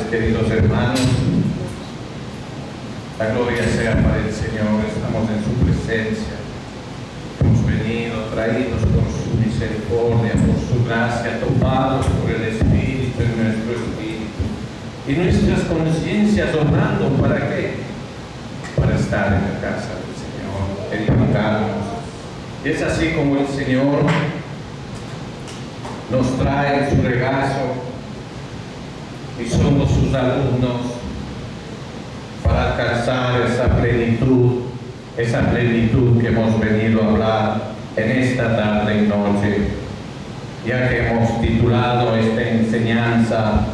queridos hermanos. La gloria sea para el Señor. Estamos en su presencia. Hemos venido traídos por su misericordia, por su gracia, topados por el Espíritu en nuestro espíritu. Y nuestras conciencias obrando, ¿para qué? Para estar en la casa del Señor, edificarnos. Y es así como el Señor nos trae en su regazo y somos sus alumnos para alcanzar esa plenitud que hemos venido a hablar en esta tarde y noche, ya que hemos titulado esta enseñanza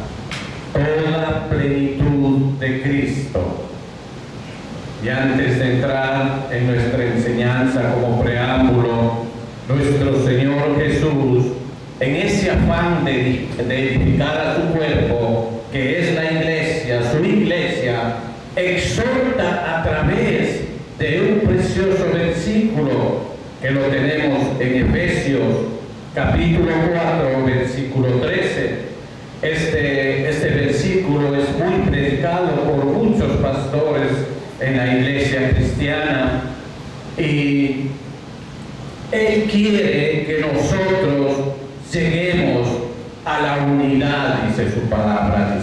Toda plenitud de Cristo. Y antes de entrar en nuestra enseñanza como preámbulo, nuestro Señor Jesús, en ese afán de edificar a su cuerpo, que es la iglesia, su iglesia, exhorta a través de un precioso versículo que lo tenemos en Efesios capítulo 4, versículo 13. Este versículo es muy predicado por muchos pastores en la iglesia cristiana, y Él quiere que nosotros lleguemos a la unidad, dice su palabra,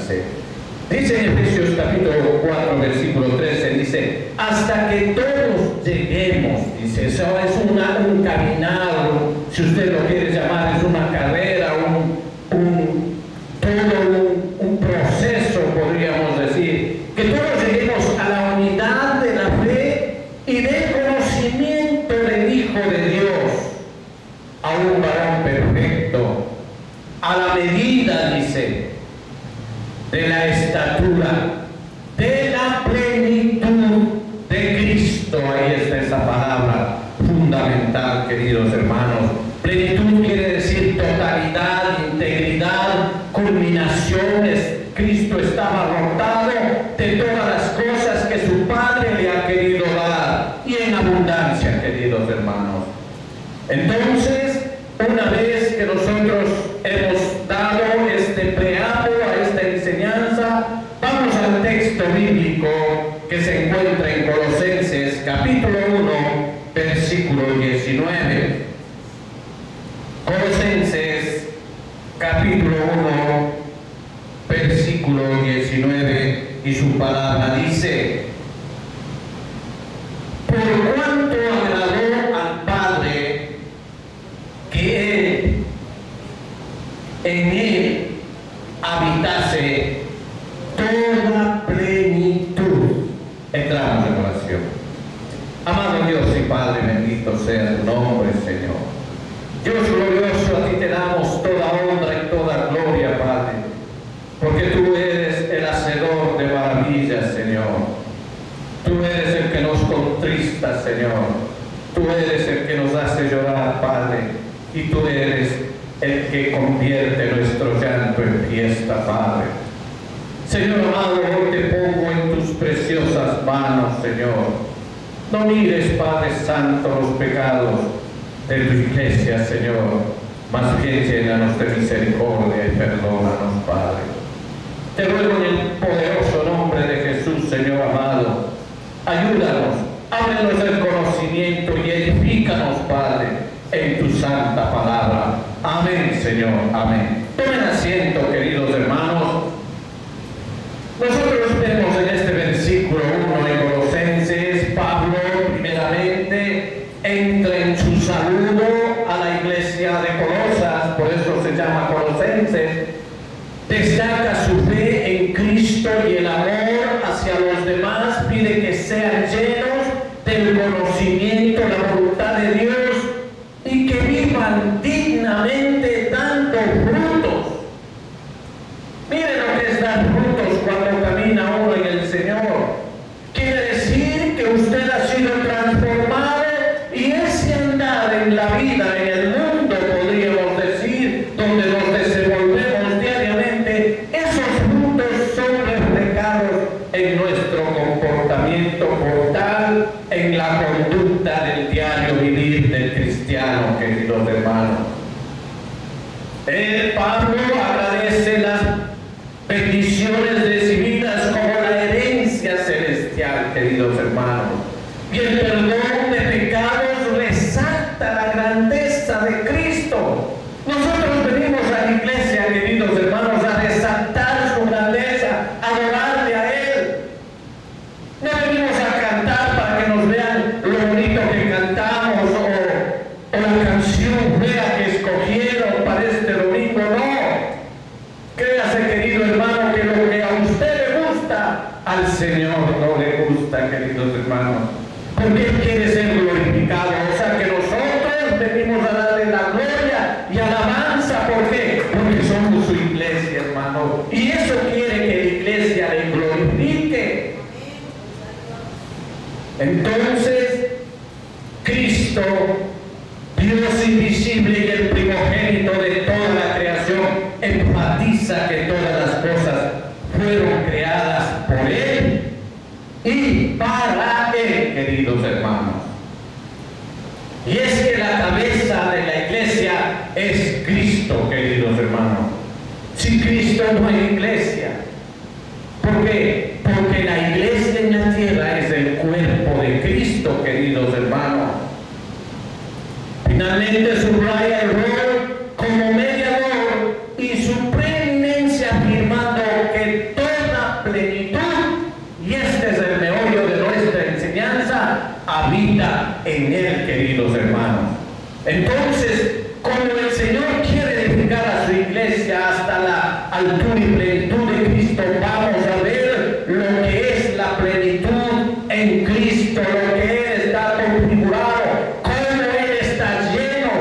dice en Efesios capítulo 4, versículo 13, dice, hasta que todos lleguemos, dice, eso es un caminar, si usted lo quiere llamar, es una carrera, un proceso, podríamos decir, que todos lleguemos a la unidad de la fe y del conocimiento del Hijo de Dios, a un varón perfecto, a la medida, dice, de la estatura, de la plenitud de Cristo. Ahí está esa palabra fundamental, queridos hermanos. Plenitud quiere decir totalidad, integridad, culminaciones. Cristo estaba agotado de todas las cosas que su Padre le ha querido dar, y en abundancia, queridos hermanos. Entonces, una vez que nosotros hemos dado este preámbulo a esta enseñanza, vamos al texto bíblico que se encuentra en Colosenses capítulo 1, versículo 19. Colosenses capítulo 1, versículo 19, y su palabra dice: por cuanto agradó al Padre que en él habitase toda plenitud. Entramos en oración. Amado Dios y Padre, bendito sea tu nombre, Señor. Dios glorioso, a ti te damos toda honra y toda gloria, Padre, porque tú eres el hacedor de maravillas, Señor. Tú eres el que nos contrista, Señor. Tú eres el que nos hace llorar, Padre, y tú eres el que convierte nuestro llanto en fiesta, Padre. Señor amado, hoy te pongo en tus preciosas manos, Señor. No mires, Padre Santo, los pecados de tu iglesia, Señor. Más bien llénanos de misericordia y perdónanos, Padre. Te ruego en el poderoso nombre de Jesús, Señor amado. Ayúdanos, ábrenos el conocimiento y edifícanos, Padre, en tu santa palabra. Amén, Señor, amén. Tomen asiento, queridos hermanos. Nosotros vemos en este versículo 1 de Colosenses, Pablo primeramente entra en su saludo a la iglesia de Colosas, por eso se llama Colosenses, destaca su fe en Cristo y el amor hacia los demás, pide que sean llenos del conocimiento, la voluntad de Dios, y que vivan dignamente dando frutos. Mire lo que es dar frutos cuando camina uno en el Señor. Quiere decir que usted ha sido transformado, y ese andar en la vida, en el mundo, podríamos decir, donde nos desenvolvemos diariamente, esos frutos son reflejados en nuestro comportamiento mortal, en la conducta del diario vivir del cristiano, queridos hermanos. El Pablo agradece las bendiciones de y el perdón de pecados resalta la grandeza de Cristo. Nosotros venimos a la iglesia, queridos hermanos, a resaltar su grandeza, a adorarle a Él. No venimos a cantar para que nos vean lo bonito que cantamos o la canción fea que escogieron para este domingo. No. Créase, querido hermano, que lo que a usted le gusta, al Señor no le gusta, queridos hermanos. Porque Él quiere ser glorificado. O sea que nosotros venimos a darle la gloria y alabanza. ¿Por qué? Porque somos su iglesia, hermano. Y eso quiere que la iglesia le glorifique. Entonces, Cristo, Dios invisible y el primogénito de toda la creación, enfatiza que todas las cosas fueron creadas por Él y para Él, queridos hermanos. Y es que la cabeza de la iglesia es Cristo, queridos hermanos. Sin Cristo no hay iglesia. ¿Por qué? Porque la iglesia en la tierra es el cuerpo de Cristo, queridos hermanos. Finalmente subraya el rol como mediador y su preeminencia, afirmando que toda plenitud, y este es el meollo de nuestra enseñanza, habita en Él, queridos hermanos. Entonces, como el Señor quiere edificar a su iglesia hasta la altura y plenitud de Cristo, vamos a ver lo que es la plenitud en Cristo, lo que Él está configurado, cómo Él está lleno,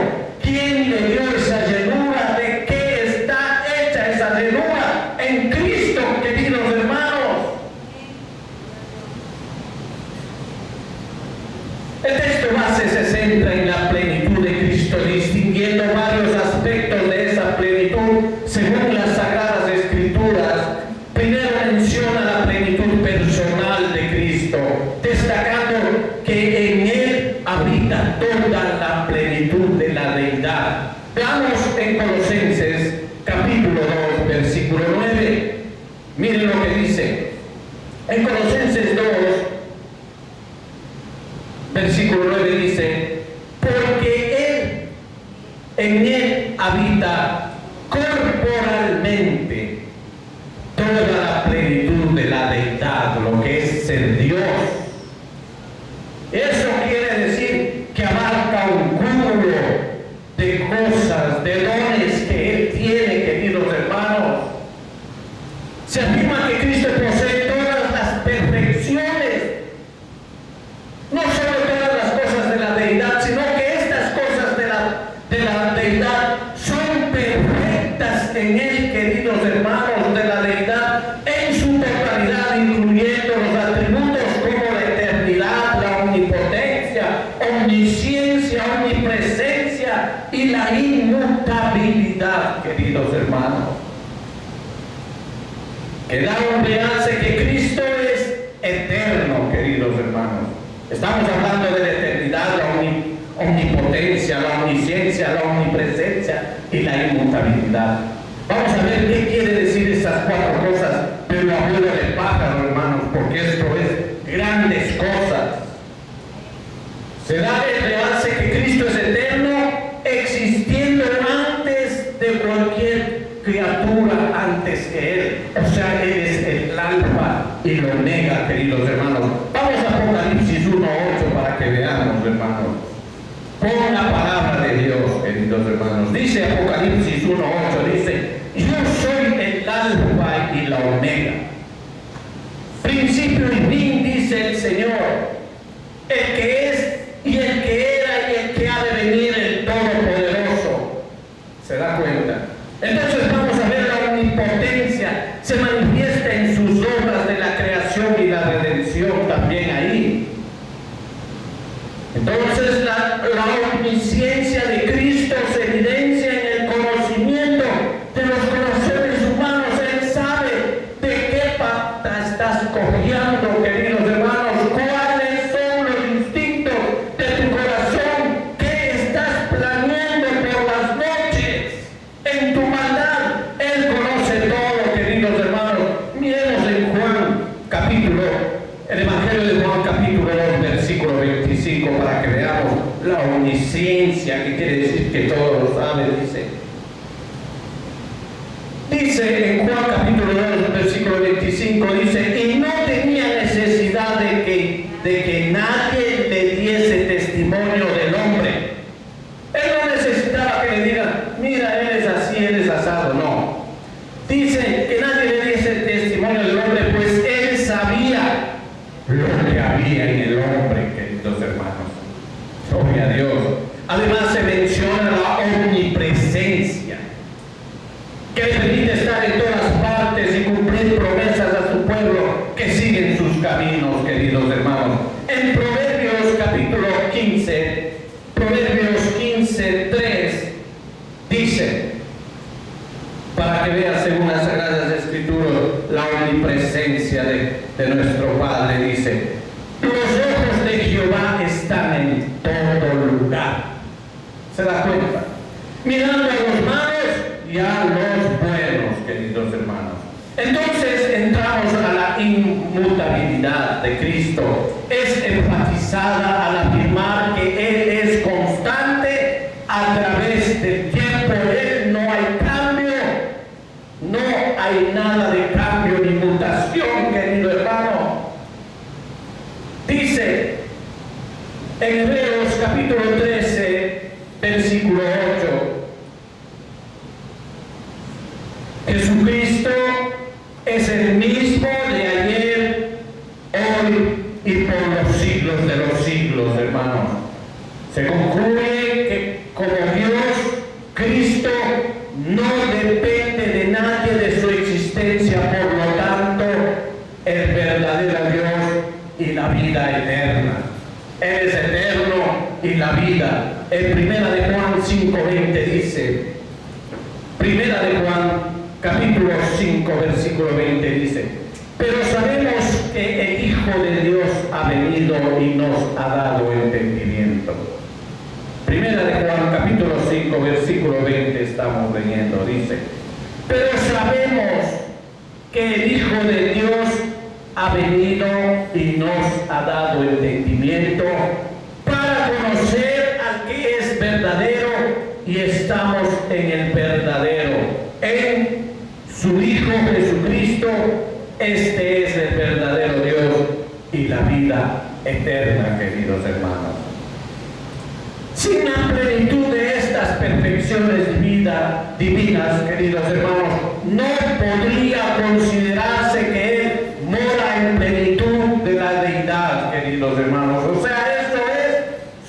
quién le dio esa llenura, de qué está hecha esa llenura en Cristo, queridos hermanos. El texto base se centra en la plenitud de Cristo, distinguiendo varios aspectos de esa plenitud según las Sagradas Escrituras. Primero menciona la plenitud personal de Cristo, destacando que en Él habita toda la plenitud de la deidad. Veamos en Colosenses capítulo 2, versículo 9. Miren lo que dice. En Colosenses 2, versículo 9 dice: porque en Él habita corporalmente toda la plenitud de la deidad, lo que es ser Dios. Eso quiere decir que abarca un cúmulo de cosas, de dones que Él tiene, queridos hermanos. Se afirma que Cristo posee todas las perfecciones, no solo todas las cosas de la deidad, sino que estas cosas de la deidad son perfectas en Él, queridos hermanos, de la deidad en su totalidad, incluyendo los atributos como la eternidad, la omnipotencia, omnisciencia, omnipresencia y la inmutabilidad, queridos hermanos. Que da un realce que Cristo es eterno, queridos hermanos. Estamos hablando de la eternidad, la omnipotencia, la omnisciencia, la omnipresencia y la inmutabilidad. Vamos a ver qué quiere decir esas cuatro cosas, pero abuelo de pájaro, hermanos, porque esto es grandes cosas. Se da el realce que Cristo es eterno, existiendo antes de cualquier criatura antes que Él. O sea, Él es el alfa y el omega, queridos hermanos. Vamos a Apocalipsis 1:8 para que veamos, hermanos. Con la palabra de Dios, queridos hermanos. Dice Apocalipsis 1:8, dice: yo soy el alfa y la omega, principio y fin, dice el Señor, el que es y el que era y el que ha de venir, el Todopoderoso. ¿Se da cuenta? Entonces vamos a ver la omnipotencia, se manifiesta en sus obras de la creación y la redención también ahí. Entonces la omnisciencia de Cristo se evidencia en el conocimiento de los corazones humanos. Él sabe de qué pata estás cojeando, queridos hermanos, cuáles son los instintos de tu corazón, qué estás planeando por las noches en tu maldad. Él conoce todo, queridos hermanos. Miremos en Juan capítulo, el Evangelio de Juan capítulo 2, versículo 20. 25 para que veamos la omnisciencia, que quiere decir que todo lo sabe, dice en Juan capítulo 2, versículo 25, dice, y no tenía necesidad de que nadie le diese testimonio del hombre. Él no necesitaba que le digan, mira, él es así, él es asado, no. Dice que nadie le diese testimonio del hombre, pues él sabía lo que había en el hombre, queridos hermanos. Gloria a Dios. Además se menciona la omnipresencia, que le permite estar en todas partes y cumplir promesas a su pueblo que siguen sus caminos, queridos hermanos. En Proverbios capítulo 15, Proverbios 15:3, dice, para que veas según las Sagradas Escrituras la omnipresencia de nuestro Padre, dice, los ojos de Jehová están en todo lugar. ¿Se da cuenta? Mirando a los malos y a los buenos, queridos hermanos. Entonces entramos a la inmutabilidad de Cristo. Es enfatizada al afirmar que Él es constante a través del tiempo. Él no hay cambio, no hay nada de cambio ni mutación, querido hermano. Dice en Hebreos capítulo 13, versículo 8, Jesucristo es el mismo de ayer, hoy y por los siglos de los siglos, hermanos. Se concluye que como Dios, Cristo no depende de nadie de su existencia, por lo tanto, el verdadero Dios y la vida eterna. Él es eterno y la vida. En Primera de Juan 5:20 dice, Primera de Juan capítulo 5, versículo 20 dice, pero sabemos que el Hijo de Dios ha venido y nos ha dado entendimiento. Primera de Juan capítulo 5, versículo 20 estamos leyendo, dice, pero sabemos que el Hijo de Dios ha venido y nos ha dado entendimiento para conocer al que es verdadero, y estamos en el verdadero, en su Hijo Jesucristo. Este es el verdadero Dios y la vida eterna, queridos hermanos. Sin la plenitud de estas perfecciones divinas, queridos hermanos, no podría considerarse que Él mora en plenitud de la deidad, queridos hermanos. O sea, esto es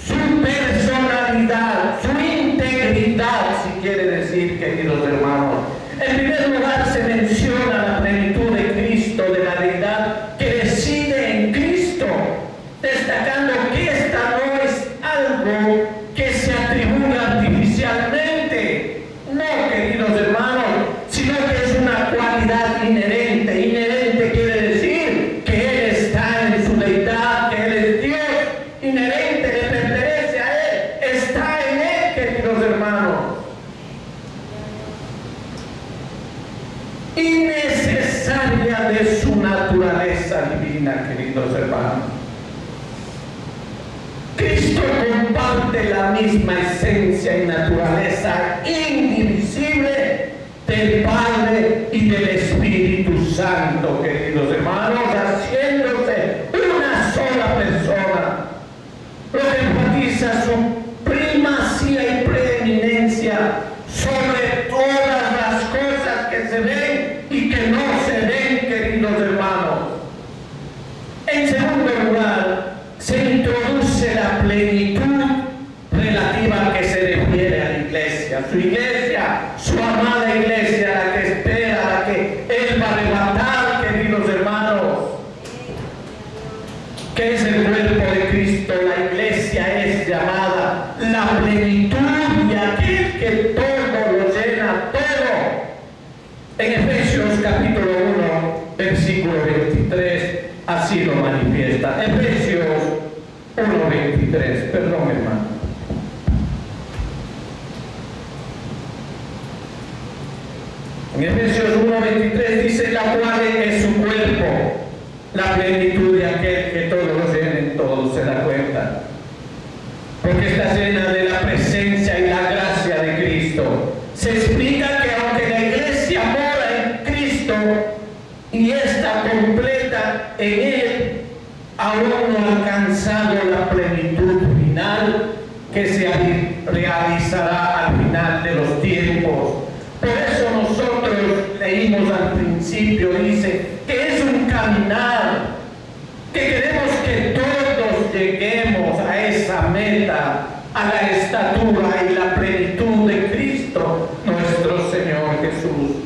su personalidad, su integridad, si quiere decir, queridos hermanos. En primer lugar se menciona la plenitud de Cristo, de la deidad que reside en Cristo, destacando que esta no es algo que se atribuye artificialmente, no, queridos hermanos, sino que es una cualidad inherente. Inherente quiere decir que Él está en su deidad, que Él es Dios. Inherente, le pertenece a Él, está en Él, queridos hermanos. Y necesaria de su naturaleza divina, queridos hermanos. Cristo comparte la misma esencia y naturaleza indivisible del Padre y del Espíritu Santo, queridos hermanos, haciéndose una sola persona, lo que enfatiza su primacía y preeminencia sobre todas las cosas que se ven y que no se ven, queridos hermanos. En segundo lugar, se introduce la plenitud relativa a que se refiere a la iglesia. Su iglesia, su amada iglesia, la que espera, la que Él va a arrebatar, queridos hermanos, que es el cuerpo de Cristo. La iglesia es llamada la plenitud de aquel que todo lo llena, todo. En Efesios capítulo 1, versículo 23, así lo manifiesta. Efesios 1:23, perdón, hermano. En Efesios 1:23 dice, la cual es su cuerpo, la plenitud de aquel que todo lo llena en todo. ¿Se da cuenta? porque está llena de la presencia y la gracia de Cristo. Se explica que aunque la iglesia mora en Cristo y está completa en Él, aún no ha alcanzado la plenitud final que se realizará al final de los tiempos. Por eso nosotros leímos al principio, dice que es un caminar, que queremos que todos lleguemos a esa meta, a la estatura y la plenitud de Cristo, nuestro Señor Jesús.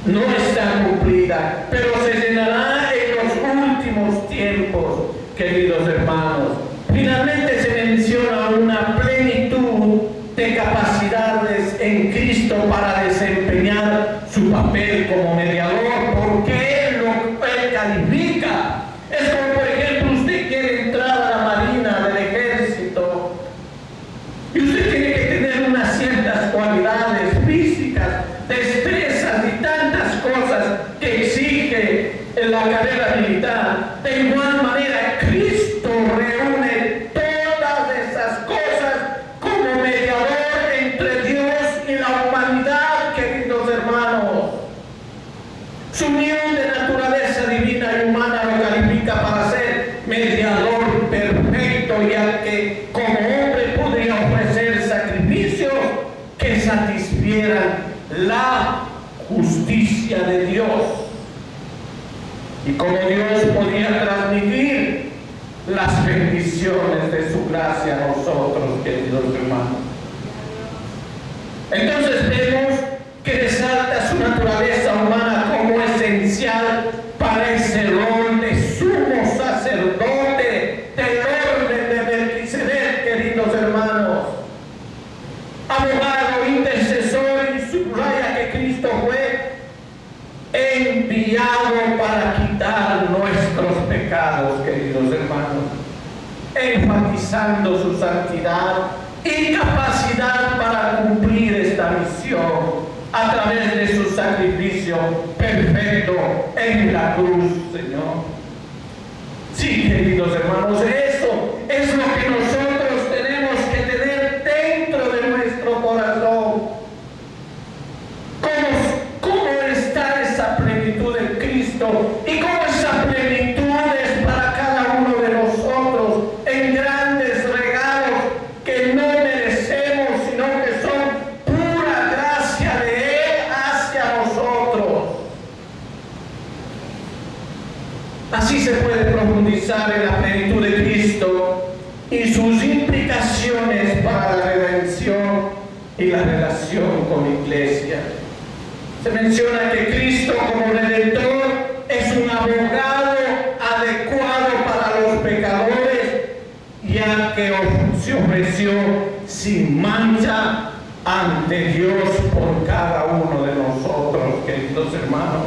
No está cumplida, pero se llenará en los últimos tiempos, queridos hermanos. Finalmente se menciona una plenitud de capacidades en Cristo para desempeñar su papel como mediador, porque Él califica. Es como, por ejemplo, usted quiere entrar a la marina del ejército y usted tiene que tener unas ciertas cualidades físicas, destrezas y tantas cosas que exige en la carrera militar. De igual manera, Cristo reúne todas esas cosas como mediador entre Dios y la humanidad, queridos hermanos. Su unión de naturaleza divina y humana lo califica para ser mediador perfecto, ya que como hombre podría ofrecer sacrificios que satisfieran la justicia de Dios. Y como Dios podía transmitir las bendiciones de su gracia a nosotros, queridos hermanos. Entonces vemos que resalta su naturaleza humana como esencial para ese rol de sumo sacerdote del orden de Melquisedec, queridos hermanos. Abogado, intercesor, y subraya que Cristo fue enviado para quitar nuestros pecados, queridos hermanos, enfatizando su santidad y capacidad para cumplir esta misión a través de su sacrificio perfecto en la cruz, Señor. Sí, queridos hermanos, eso es lo que nosotros tenemos que tener dentro de nuestro corazón. ¿Cómo está esa plenitud de Cristo? Y cómo esa plenitud es para cada uno de nosotros en grandes regalos que no merecemos, sino que son pura gracia de Él hacia nosotros. Así se puede profundizar en la plenitud de Cristo y sus implicaciones para la redención y la relación con la iglesia. Se menciona que Cristo como Redentor es un abogado adecuado para los pecadores, ya que se ofreció sin mancha ante Dios por cada uno de nosotros, queridos hermanos.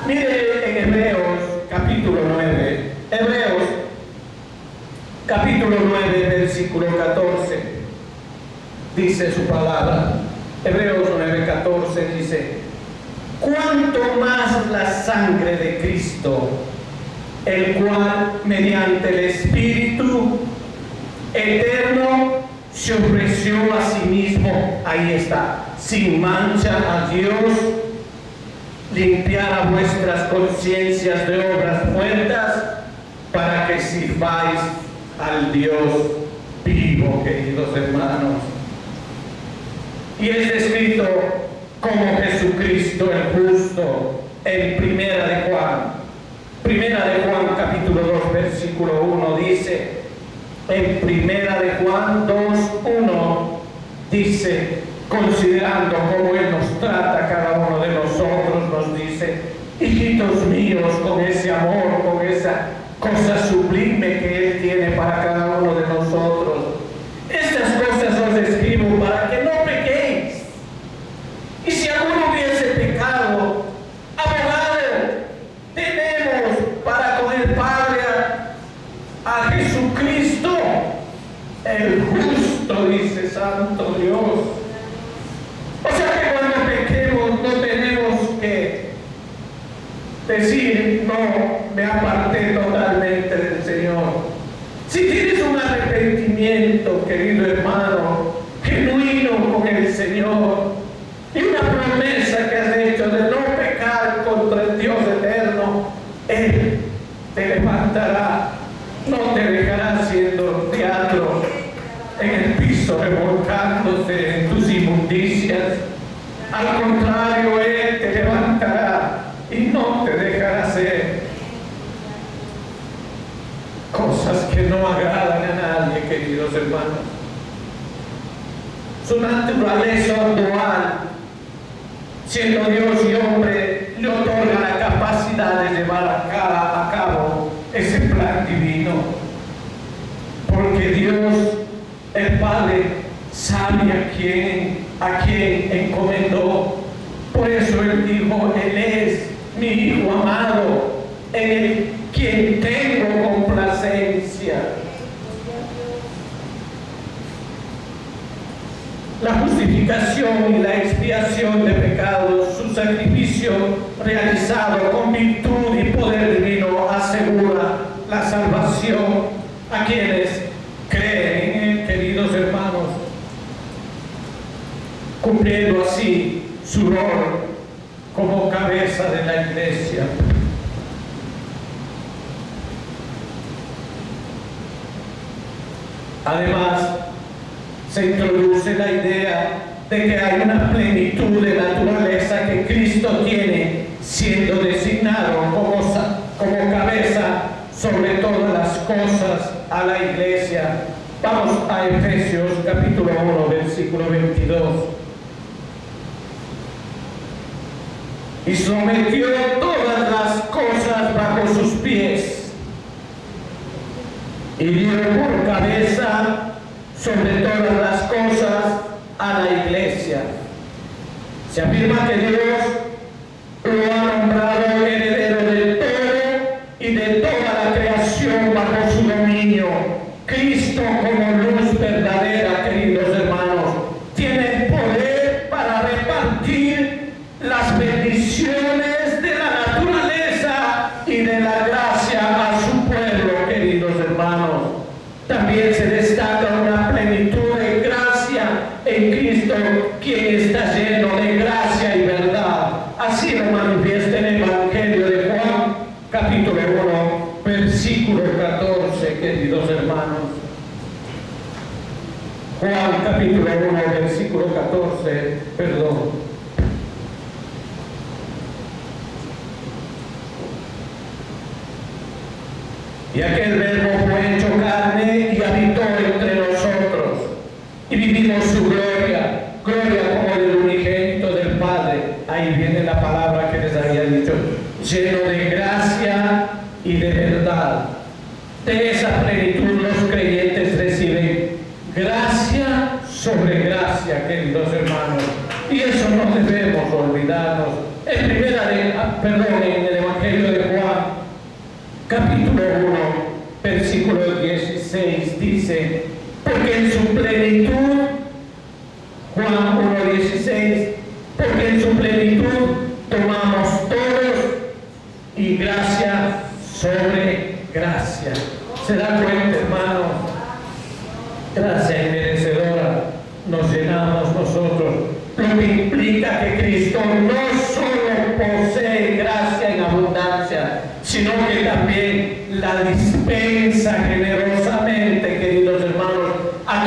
Mire en Hebreos capítulo 9, Hebreos capítulo 9, versículo 14, dice su palabra. Hebreos 9:14 dice: cuanto más la sangre de Cristo, el cual mediante el Espíritu eterno se ofreció a sí mismo, ahí está, sin mancha a Dios, limpiara vuestras conciencias de obras muertas, para que sirváis al Dios vivo, queridos hermanos. Y es descrito como Jesucristo el justo en Primera de Juan capítulo 2 versículo 1 dice, en Primera de Juan 2:1 dice, considerando cómo Él nos trata a cada uno de nosotros, nos dice: hijitos míos, con ese amor, con esa cosa sublime que Él tiene para cada uno de nosotros, estas cosas os escribo para que no pequéis. Y si alguno hubiese pecado, abogado tenemos para con el Padre a Jesucristo el justo, dice Santo Dios. O sea que cuando pequemos no tenemos que decir: no, me aparté totalmente del Señor. Si tienes un arrepentimiento, querido hermano, genuino con el Señor, y una promesa que has hecho de no pecar contra el Dios eterno, Él te levantará, no te dejará haciendo teatro en el piso, revolcándose en tus inmundicias. Al contrario, Él te levantará y no te dejará hacer cosas que no agradan a nadie, queridos hermanos. Su naturaleza dual, siendo Dios y hombre, le otorga la capacidad de llevar a cabo ese plan divino. Porque Dios, el Padre, sabe a quién encomendó. Por eso Él dijo: Él es mi Hijo amado, en el quien tengo complacencia. La justificación y la expiación de pecados, su sacrificio realizado con virtud y poder divino, asegura la salvación a quienes creen en Él, queridos hermanos, cumpliendo así su rol como cabeza de la Iglesia. Además, se introduce la idea de que hay una plenitud de naturaleza que Cristo tiene, siendo designado como cabeza sobre todas las cosas a la Iglesia. Vamos a Efesios capítulo 1, versículo 22. Y sometió todas las cosas bajo sus pies, y dio por cabeza sobre todas las cosas a la Iglesia. Se afirma que Dios lo ha nombrado heredero de todo y de toda la creación bajo su dominio. Cristo, como luz verdadera, queridos hermanos, tiene el poder para repartir las bendiciones de la naturaleza y de la gracia a su pueblo, queridos hermanos. También se destaca una plenitud de gracia en Cristo, quien está lleno de gracia y verdad. Así lo manifiesta en el Evangelio de Juan, capítulo 1, versículo 14, queridos hermanos. Juan, capítulo 1, versículo 14, perdón. Y aquel verbo fue hecho carne y habitó entre nosotros, y vivimos su gloria, gloria como del unigénito del Padre. Ahí viene la palabra que les había dicho, lleno de gracia y de verdad. De esa plenitud los creyentes reciben gracia sobre gracia, queridos hermanos. Y eso no debemos olvidarnos. En el Evangelio de Juan, capítulo 1, versículo 16, dice: porque en su plenitud, Juan 1:16, porque en su plenitud tomamos todos, y gracia sobre gracia. ¿Se da cuenta, hermano? Gracia inmerecedora nos llenamos nosotros, lo que implica que Cristo no solo posee gracia en abundancia, sino que también la dispensa generosamente, queridos hermanos, a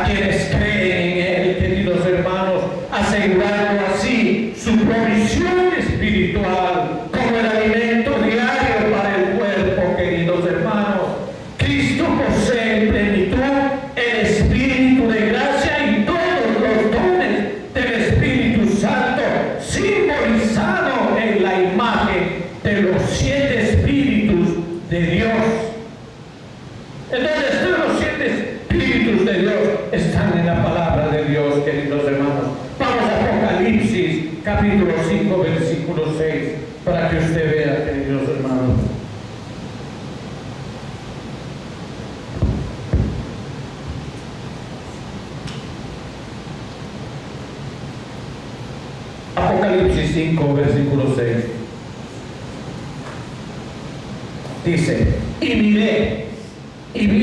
quienes creen en Él, queridos hermanos, asegurando así su provisión espiritual como el alimento diario para el cuerpo, queridos hermanos. Cristo posee en plenitud el Espíritu de gracia y todos los dones del Espíritu Santo, simbolizado en la imagen de los 7 Espíritus de Dios. ¿En dónde están los 7 Espíritus de Dios? Están en la palabra de Dios, queridos hermanos. Vamos a Apocalipsis, capítulo 5, versículo 6, para que usted vea, queridos hermanos. Apocalipsis 5, versículo 6. Dice: y miré, y vi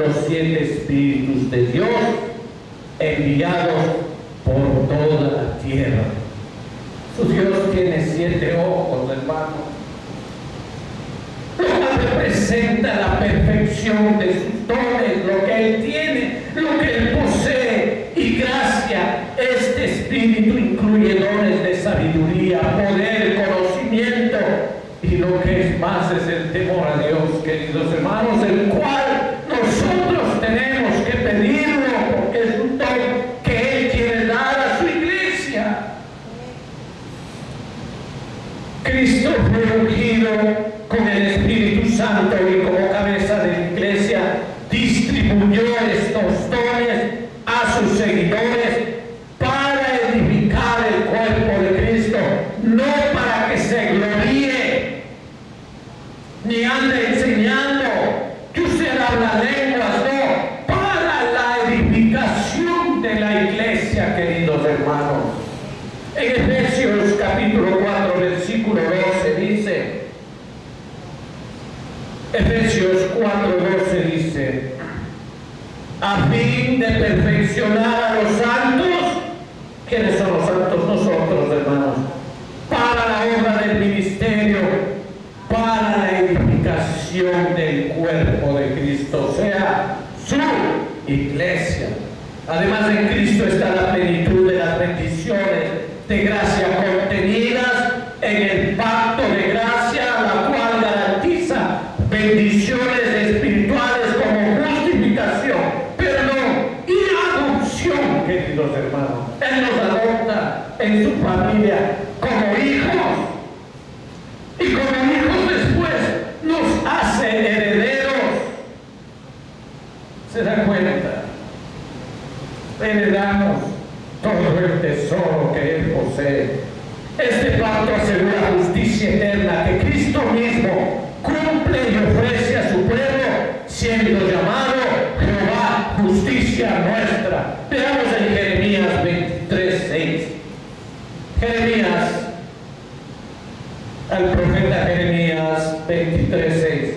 los 7 espíritus de Dios enviados por toda la tierra. Su Dios tiene 7 ojos, hermano, lo cual representa la perfección de sus dones, lo que Él tiene, lo que Él posee. Y gracia, este espíritu incluye dones de sabiduría, poder, conocimiento, y lo que es más es el temor a Dios, queridos hermanos, el cual nosotros tenemos que pedirlo, porque es un don que Él quiere dar a su iglesia. Cristo fue ungido con el Espíritu Santo y como cabeza de la iglesia distribuyó estos dones a sus seguidores para edificar el cuerpo de Cristo, no para que se gloríe ni ande enseñando que usted habla lenguas, no, para la edificación de la iglesia, queridos hermanos. En Efesios capítulo 4 versículo 12 dice, Efesios 4:12 dice, a fin de perfeccionar a los santos. ¿Quiénes son los santos? Nosotros, hermanos, para la obra del ministerio, para la edificación del cuerpo de Cristo, o sea, su iglesia. Además, en Cristo está la plenitud de las bendiciones de gracia contenidas en el pacto de gracia, la cual garantiza bendiciones espirituales como justificación, perdón y adopción, queridos hermanos. Él nos adopta en su familia como hijos, y como hijos después nos hace herederos. ¿Se da cuenta? Heredamos todo el tesoro que Él posee. Este pacto asegura justicia eterna que Cristo mismo cumple y ofrece a su pueblo, siendo llamado Jehová, justicia nuestra. Veamos en Jeremías 23:6. Jeremías, al profeta Jeremías 23:6.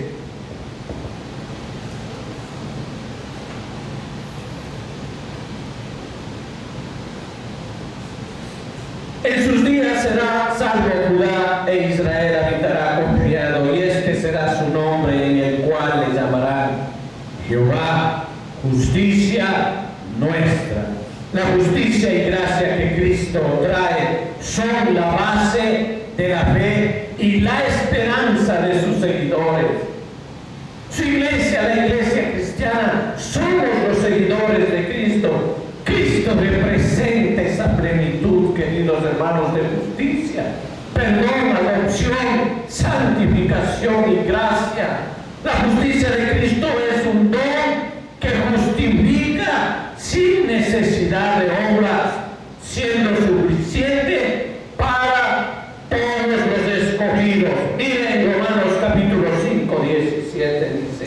En sus días será salvo Judá, e Israel habitará confiado, y este será su nombre, en el cual le llamarán Jehová, justicia nuestra. La justicia y gracia que Cristo trae son la base de la fe y la esperanza de sus seguidores. Su iglesia, la iglesia cristiana, somos los seguidores de Cristo. Cristo representa esa plenitud, queridos hermanos, de justicia, perdón, adopción, santificación y gracia. La justicia de Cristo es un don que justifica sin necesidad de obras, siendo suficiente para todos los escogidos. Miren Romanos capítulo 5:17 dice.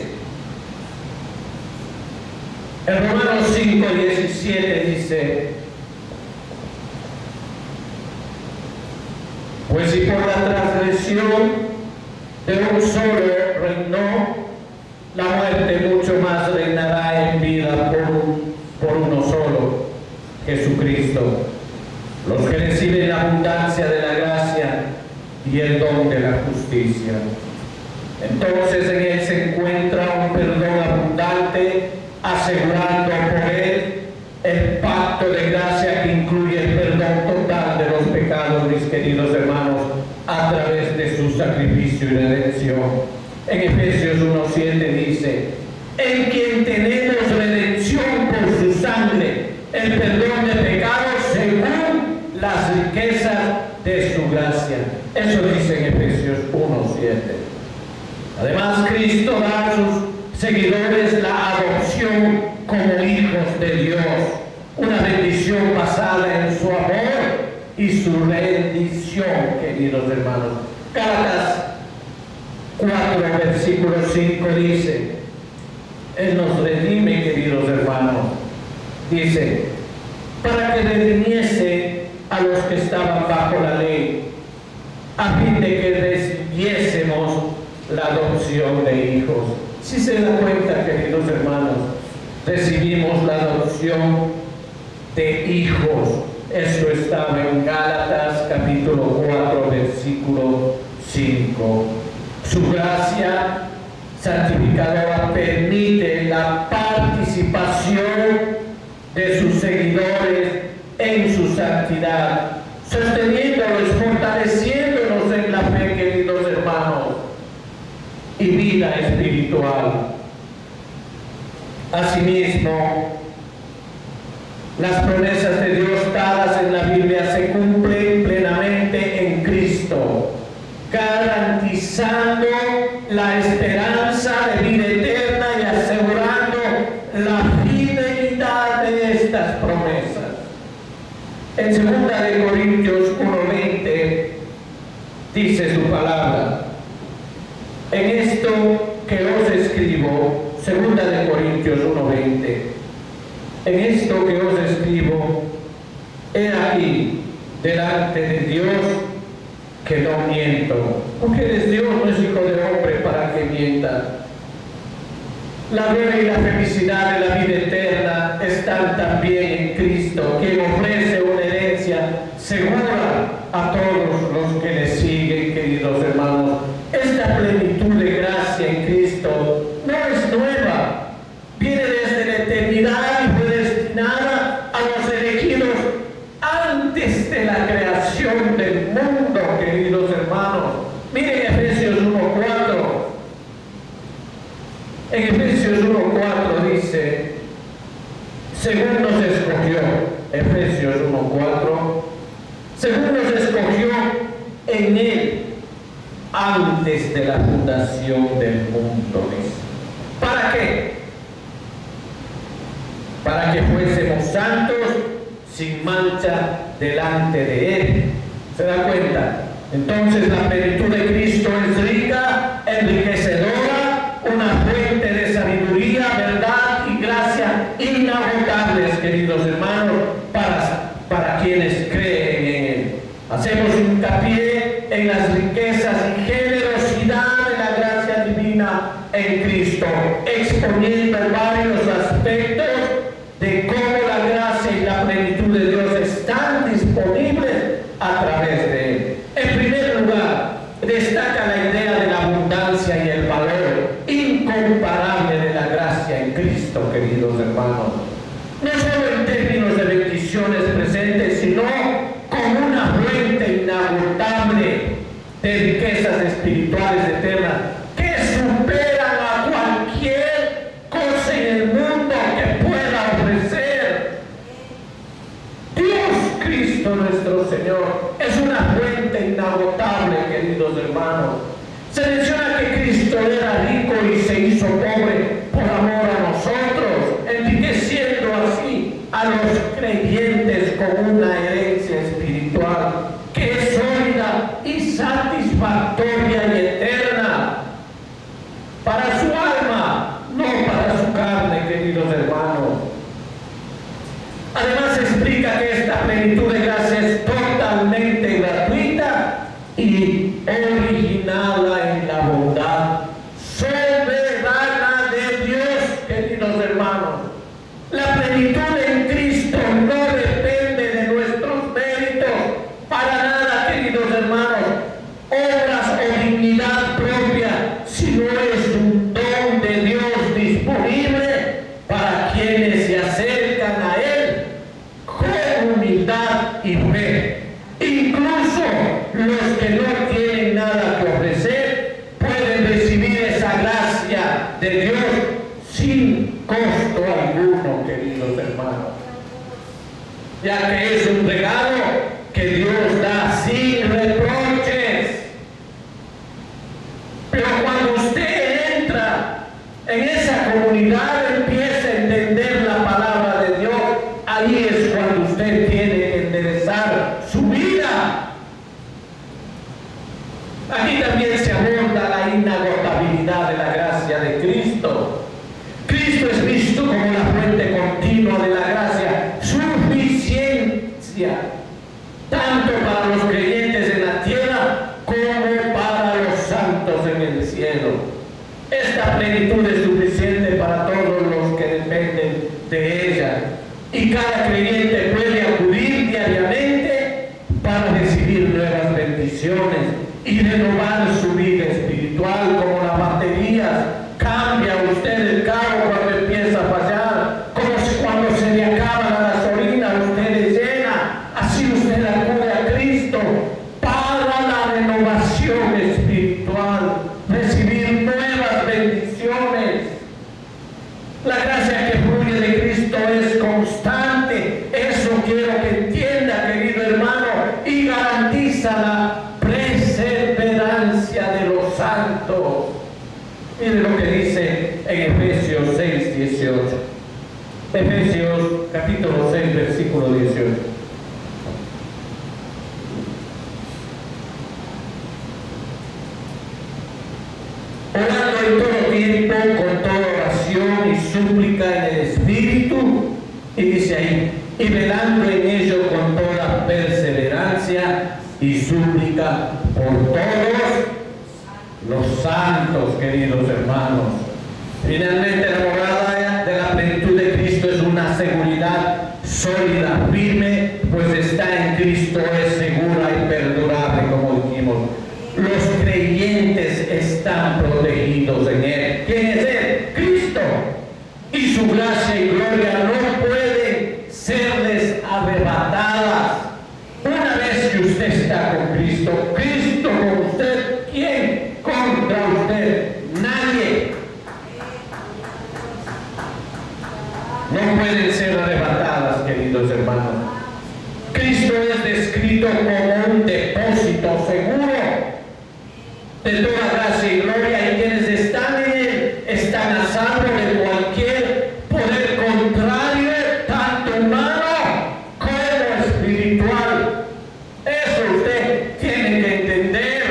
En Romanos 5:17 dice, pues si por la transgresión de un solo reinó la muerte, mucho más reinará en vida por uno solo, Jesucristo, los que reciben la abundancia de la gracia y el don de la justicia. Entonces en Él se encuentra un perdón abundante, asegurando por Él el pacto de gracia que incluye el perdón total de los pecados, mis queridos hermanos, a través de su sacrificio y redención. En Efesios 1:7 dice, en quien tenemos redención por su sangre, el perdón de pecados según las riquezas de su gracia. Eso dice en Efesios 1:7. Además, Cristo da a sus seguidores la adopción como hijos de Dios, una bendición basada en su amor y su rendición, queridos hermanos. Gálatas 4, versículo 5 dice, Él nos redime, queridos hermanos, dice, para que redimiese a los que estaban bajo la ley, a fin de que recibiésemos la adopción de hijos. Si se dan cuenta, queridos hermanos, recibimos la adopción de hijos. Esto estaba en Gálatas capítulo 4, versículo 5. Su gracia santificadora permite la participación de sus seguidores en su santidad, sosteniéndolos, fortaleciéndonos en la fe, queridos hermanos, y vida espiritual. Asimismo, las promesas de Dios dadas en la Biblia se cumplen plenamente en Cristo, garantizando la esperanza de vida eterna y asegurando la fidelidad de estas promesas. En 2 Corintios 1:20 dice su palabra: en esto que os escribo, 2 Corintios 1:20, en esto que os escribo, he aquí delante de Dios que no miento, porque eres Dios, no es hijo de hombre para que mienta. La gloria y la felicidad de la vida eterna están también en Cristo, quien ofrece una herencia segura a todos los que le siguen, queridos hermanos. Esta plenitud de gracia en Cristo no es nueva, viene desde la eternidad y fue destinada a los elegidos antes de la creación del mundo, queridos hermanos. Miren Efesios 1:4. En Efesios 1:4 dice: según nos escogió, Efesios 1:4, según nos escogió en Él antes de la fundación del mundo, dice. ¿Para qué? Para que fuésemos santos, sin mancha delante de Él. ¿Se da cuenta? Entonces la plenitud de Cristo es rica, enriquecedora, una fuente de sabiduría, verdad y gracia inagotables, queridos hermanos, para quienes creen en Él. Hacemos hincapié en las riquezas y generosidad de la gracia divina en Cristo, exponiendo varios aspectos de cómo la gracia y la plenitud de Dios están disponibles a través de Él. En primer lugar, destaca la idea de la abundancia y el valor incomparable de la gracia en Cristo, queridos hermanos. No solo en términos de bendiciones presentes, sino como una fuente inagotable de riquezas espirituales eternas que superan a cualquier cosa en el mundo que pueda ofrecer. Dios Cristo nuestro Señor es una fuente inagotable, queridos hermanos. Se menciona que Cristo era rico y se hizo pobre por amor a nosotros, enriqueciendo así a los creyentes con una herencia espiritual que es sólida y satisfactoria y eterna para su alma, no para su carne, queridos hermanos. Además explica que esta plenitud de gracia es totalmente gratuita y originada en la bondad soberana de Dios, queridos hermanos. La plenitud en Cristo no depende de nuestros méritos para nada, queridos hermanos, obras o dignidad propia, sino es un don de Dios disponible para quienes se acercan a Él con humildad y fe. Incluso los que no tienen nada que ofrecer pueden recibir esa gracia de Dios sin costo alguno, queridos hermanos, ya que es un regalo que Dios da sin reproches. Pero cuando usted entra en esa comunidad, empieza a entender la palabra de Dios, ahí es cuando usted tiene que enderezar su vida. Aquí también se aborda la inagotabilidad de la gracia de Cristo. Cristo es visto como la fuente continua de la gracia, suficiencia, tanto para los creyentes en la tierra como para los santos en el cielo. Esta plenitud es suficiente para todos los que dependen y cada creyente puede acudir diariamente para recibir nuevas bendiciones y renovar su vida espiritual. Como las baterías, cambia usted el carro cuando empieza a fallar, como si cuando se le acaba la gasolina usted le llena. Así usted acude a Cristo para la renovación espiritual, recibir nuevas bendiciones. La gracia que fluye de Cristo es constante. Eso quiero que entienda, querido hermano, y garantiza la perseverancia de los santos. Mire lo que dice en Efesios 6, 18. Efesios capítulo 6, versículo 18. Orando en todo tiempo, con toda oración y súplica en el Espíritu, y dice ahí, y velando en ello con toda perseverancia y súplica por todos los santos, queridos hermanos. Finalmente, la morada de la plenitud de Cristo es una seguridad sólida, firme, pues está en Cristo, es segura y perdurable, como dijimos. Los creyentes están protegidos en Él. ¿Quién es Él? Cristo. Y su gracia y gloria no pueden serles arrebatadas. Una vez que usted está con Cristo, Cristo con usted, ¿quién contra usted? Nadie. No pueden ser arrebatadas, queridos hermanos. Cristo es descrito como un depósito seguro de toda gracia y gloria, y quienes están en Él están a salvo de cualquier poder contrario, tanto humano como espiritual. Eso usted tiene que entender.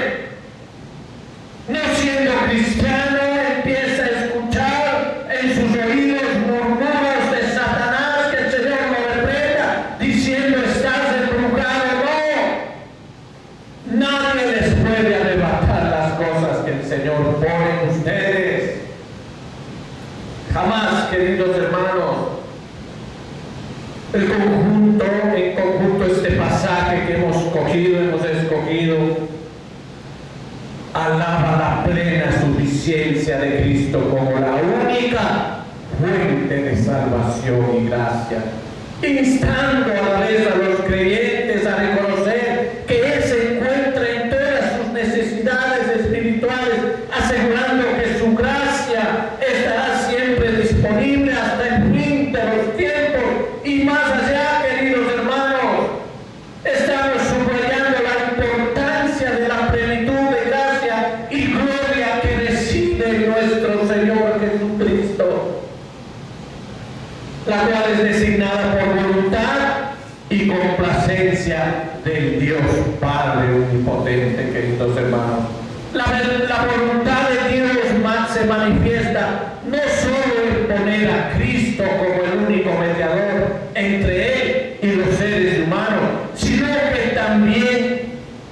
No siendo cristiano, empieza a escuchar en sus oídos murmuros de Satanás, que el Señor lo reprenda, diciendo: estás embrujado. No, nadie les puede arrebatar las cosas que el Señor pone en ustedes. Jamás, queridos hermanos. En conjunto este pasaje que hemos escogido, alaba la plena suficiencia de Cristo como la única fuente de salvación y gracia, instando a la vez a los creyentes a reconocer que Él se encuentra en todas sus necesidades espirituales, asegurando que su gracia estará siempre disponible hasta el fin de los tiempos y más allá, queridos hermanos. Estamos subrayando la importancia de la plenitud de gracia y gloria que reside en nuestro Señor Jesucristo, la cual es designada por voluntad y complacencia del Dios Padre Omnipotente, queridos hermanos. La voluntad de Dios se manifiesta no solo en poner a Cristo como el único mediador entre Él y los seres humanos, sino que también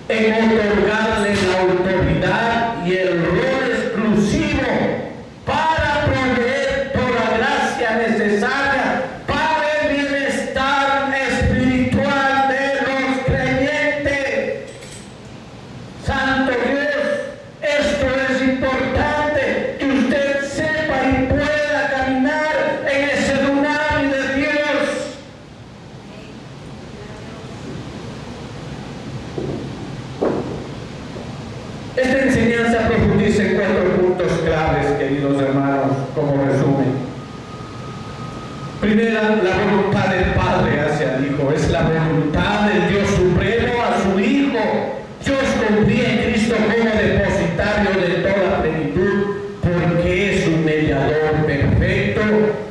en otorgarle la autoridad y el rol exclusivo para proveer toda gracia necesaria para el bienestar espiritual de los creyentes. Santo Dios, esto es importante, que usted sepa y pueda caminar en ese lugar de Dios. Esta enseñanza profundiza en 4 puntos claves, queridos hermanos, como resumen. Primera, la voluntad del Padre hacia el Hijo. Es la voluntad del Dios Supremo a su Hijo. Dios confía en Cristo como depositario de toda plenitud, porque es un mediador perfecto.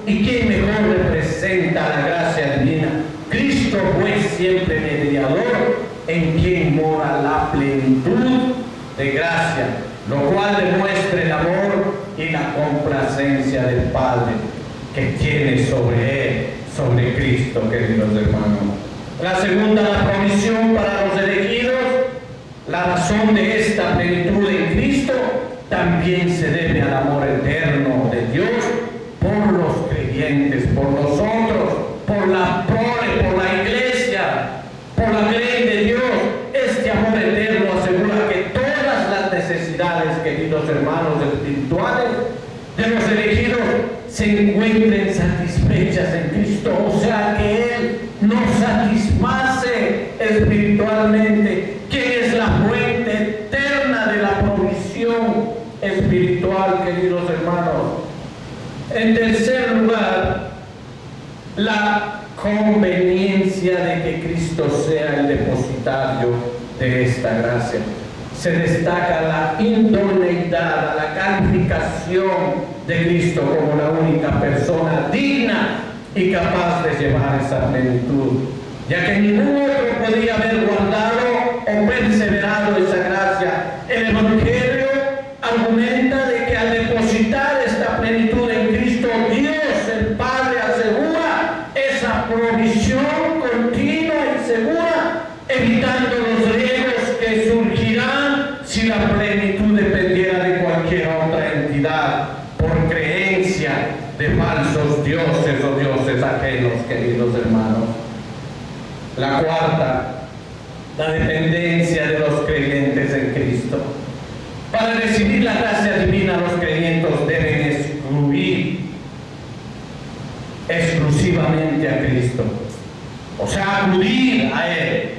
¿Y quién mejor representa la gracia divina? Cristo fue siempre mediador, en quien mora la plenitud de gracia, lo cual demuestra el amor y la complacencia del Padre que tiene sobre Él, sobre Cristo, queridos hermanos. La segunda, la provisión para los elegidos. La razón de esta plenitud en Cristo también se debe al amor eterno de Dios por los creyentes, por nosotros, por la la prole, por la iglesia, por la ley de Dios. Este amor eterno asegura que todas las necesidades, queridos hermanos espirituales, de los elegidos se encuentren satisfechas en Cristo. O sea que Él nos satisface espiritualmente, que es la fuente eterna de la provisión espiritual, queridos hermanos. En tercer lugar, la conveniencia de que Cristo sea el depositario de esta gracia. Se destaca la idoneidad, la calificación de Cristo como la única persona digna y capaz de llevar esa plenitud, ya que ningún otro podía haber guardado o perseverado esa gracia. El Evangelio argumenta de que al depositar esta plenitud en Cristo, Dios el Padre asegura esa provisión continua y segura, evitando los riesgos que surgirán si la plenitud dependiera de cualquier otra entidad, por creencia de falsos dioses o dioses ajenos, queridos hermanos. La cuarta, la dependencia de los creyentes en Cristo. Para recibir la gracia divina, los creyentes deben excluir exclusivamente a Cristo, o sea, acudir a Él,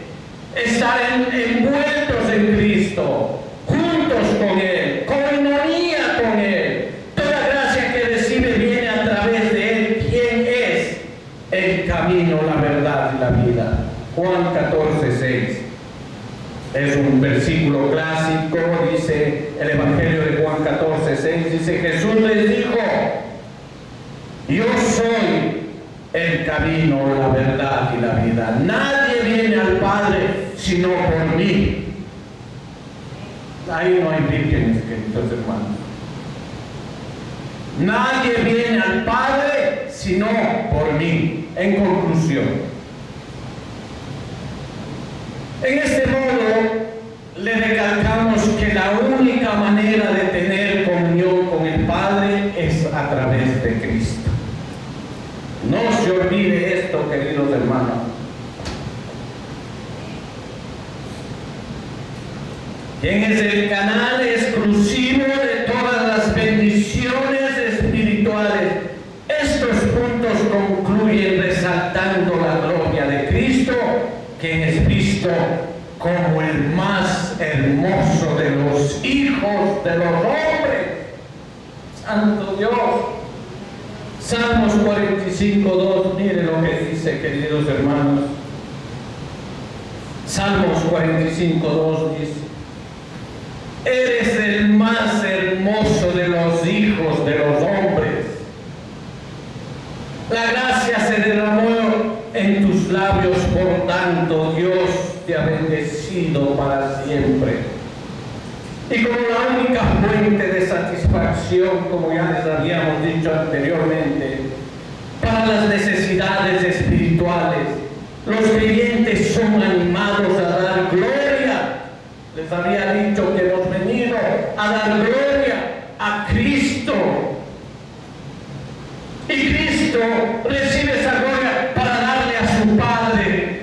estar envueltos en Cristo, juntos con Él, coinonía con Él. Toda gracia que recibe viene a través de Él, quien es el camino, la verdad y la vida. Juan 14:6 es un versículo clásico. Dice el Evangelio de Juan 14:6, dice: Jesús les dijo: yo soy el camino, la verdad y la vida. Nadie viene al Padre sino por mí. Ahí no hay vírgenes, queridos hermanos. Nadie viene al Padre sino por mí. En conclusión, en este modo le recalcamos que la única manera de tener comunión con el Padre es a través de Cristo. No se olvide esto, queridos hermanos. ¿Quién es el canal exclusivo de todas las bendiciones espirituales? Estos puntos concluyen resaltando la gloria de Cristo, quien es visto como el más hermoso de los hijos de los hombres. Santo Dios. Salmos 45:2, mire lo que dice, queridos hermanos. Salmos 45:2 dice: eres el más hermoso de los hijos de los hombres. La gracia se derramó en tus labios, por tanto Dios te ha bendecido para siempre. Y como la única fuente de satisfacción, como ya les habíamos dicho anteriormente, para las necesidades espirituales, los creyentes son animados a dar gloria. Les había dicho que hemos venido a dar gloria a Cristo. Y Cristo recibe esa gloria para darle a su Padre.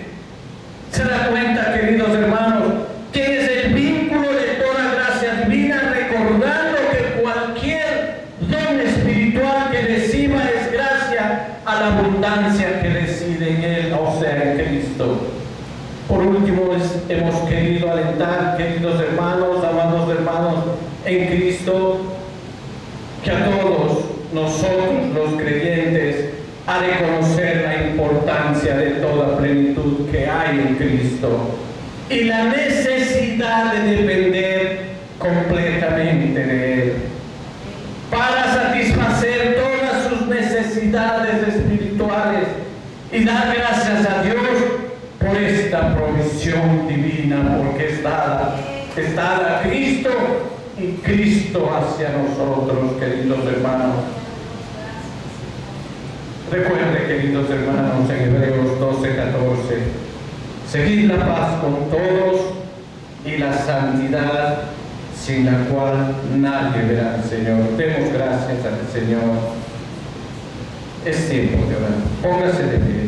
¿Se da cuenta, queridos hermanos, que es el vínculo de toda gracia divina, recordando que cualquier don espiritual que reciba es gracia a la abundancia que reside en Él, o sea, en Cristo? Por último, hemos querido alentar, queridos hermanos, amados hermanos en Cristo, que a todos nosotros, los creyentes, a reconocer la importancia de toda plenitud que hay en Cristo y la necesidad de depender completamente de Él para satisfacer todas sus necesidades espirituales y dar gracias a Dios por esta provisión divina, porque es dada a Cristo y Cristo hacia nosotros, queridos hermanos. Recuerde, queridos hermanos, en Hebreos 12:14, seguid la paz con todos y la santidad, sin la cual nadie verá al Señor. Demos gracias al Señor. Es tiempo de orar. Póngase de pie.